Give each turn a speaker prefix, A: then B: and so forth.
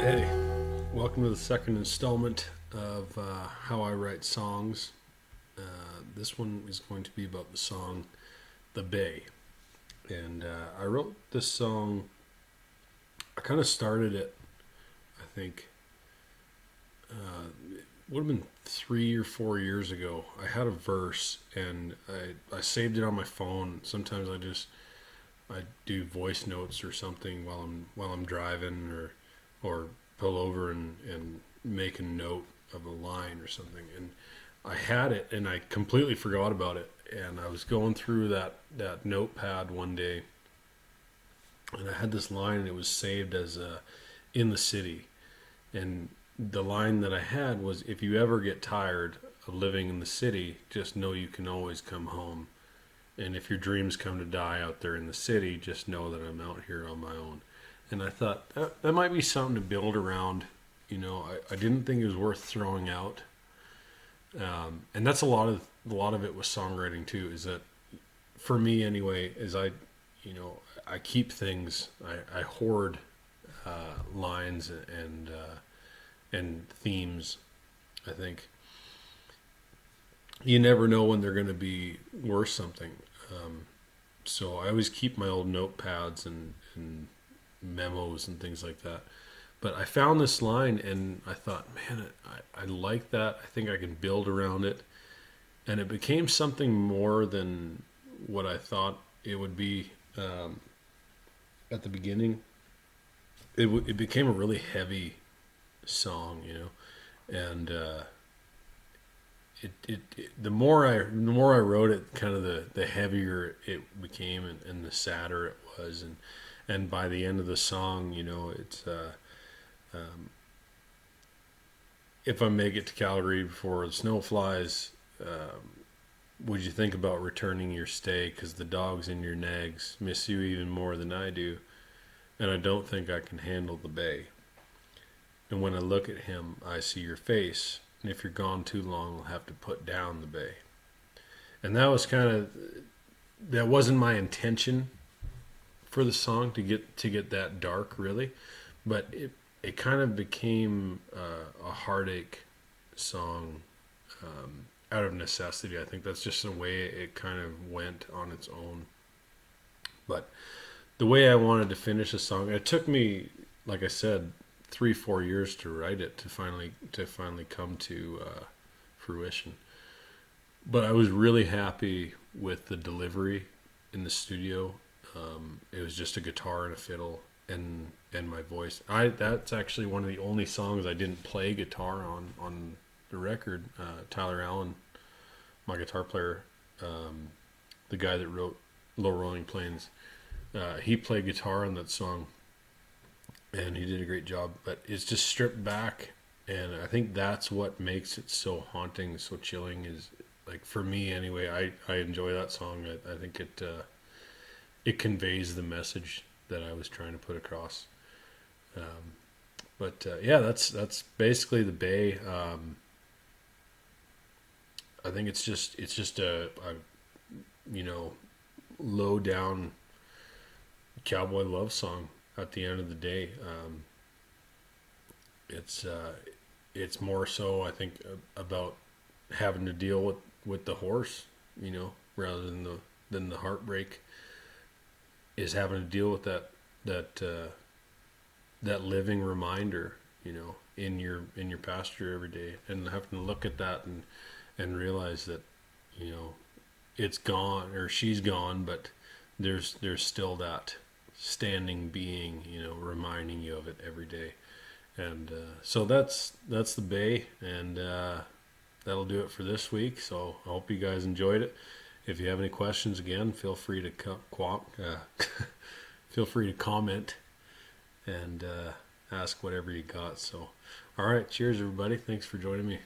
A: Hey, welcome to the second installment of How I Write Songs. This one is going to be about the song The Bay. And I wrote this song, I kind of started it, I think, it would have been 3 or 4 years ago. I had a verse and I saved it on my phone. Sometimes I do voice notes or something while I'm driving or pull over and make a note of a line or something. And I had it and I completely forgot about it. And I was going through that notepad one day and I had this line and it was saved as in the city. And the line that I had was, if you ever get tired of living in the city, just know you can always come home. And if your dreams come to die out there in the city, just know that I'm out here on my own. And I thought that might be something to build around. I didn't think it was worth throwing out. And that's a lot of it with songwriting too. Is that for me anyway? Is I keep things. I hoard lines and themes. I think you never know when they're going to be worth something. So I always keep my old notepads and memos and things like that. But I found this line and I thought, man, I like that. I think I can build around it. And it became something more than what I thought it would be at the beginning. It became a really heavy song, and the more I wrote it, kind of the heavier it became, and the sadder it was, and by the end of the song, it's if I make it to Calgary before the snow flies, would you think about returning your stay? 'Cause the dogs in your nags miss you even more than I do, and I don't think I can handle the bay. And when I look at him, I see your face. And if you're gone too long, I'll have to put down the bay. And that wasn't my intention for the song to get that dark, really. But it kind of became a heartache song out of necessity. I think that's just the way it kind of went on its own. But the way I wanted to finish the song, it took me, like I said, 3-4 years to write it to finally come to fruition. But I was really happy with the delivery in the studio. It was just a guitar and a fiddle and my voice. That's actually one of the only songs I didn't play guitar on the record. Tyler Allen, my guitar player, the guy that wrote Low Rolling Plains, he played guitar on that song. And he did a great job, but it's just stripped back, and I think that's what makes it so haunting, so chilling. Is, like, for me anyway, I enjoy that song. I think it conveys the message that I was trying to put across. Yeah, that's basically the Bay. I think it's just a low down cowboy love song. At the end of the day, it's more so, I think, about having to deal with the horse, rather than the heartbreak, is having to deal with that living reminder, in your pasture every day, and having to look at that and realize that, it's gone, or she's gone, but there's still that standing being, reminding you of it every day. And so that's the Bay, and that'll do it for this week. So I hope you guys enjoyed it. If you have any questions, again, feel free to feel free to comment and ask whatever you got. So all right, cheers everybody, thanks for joining me.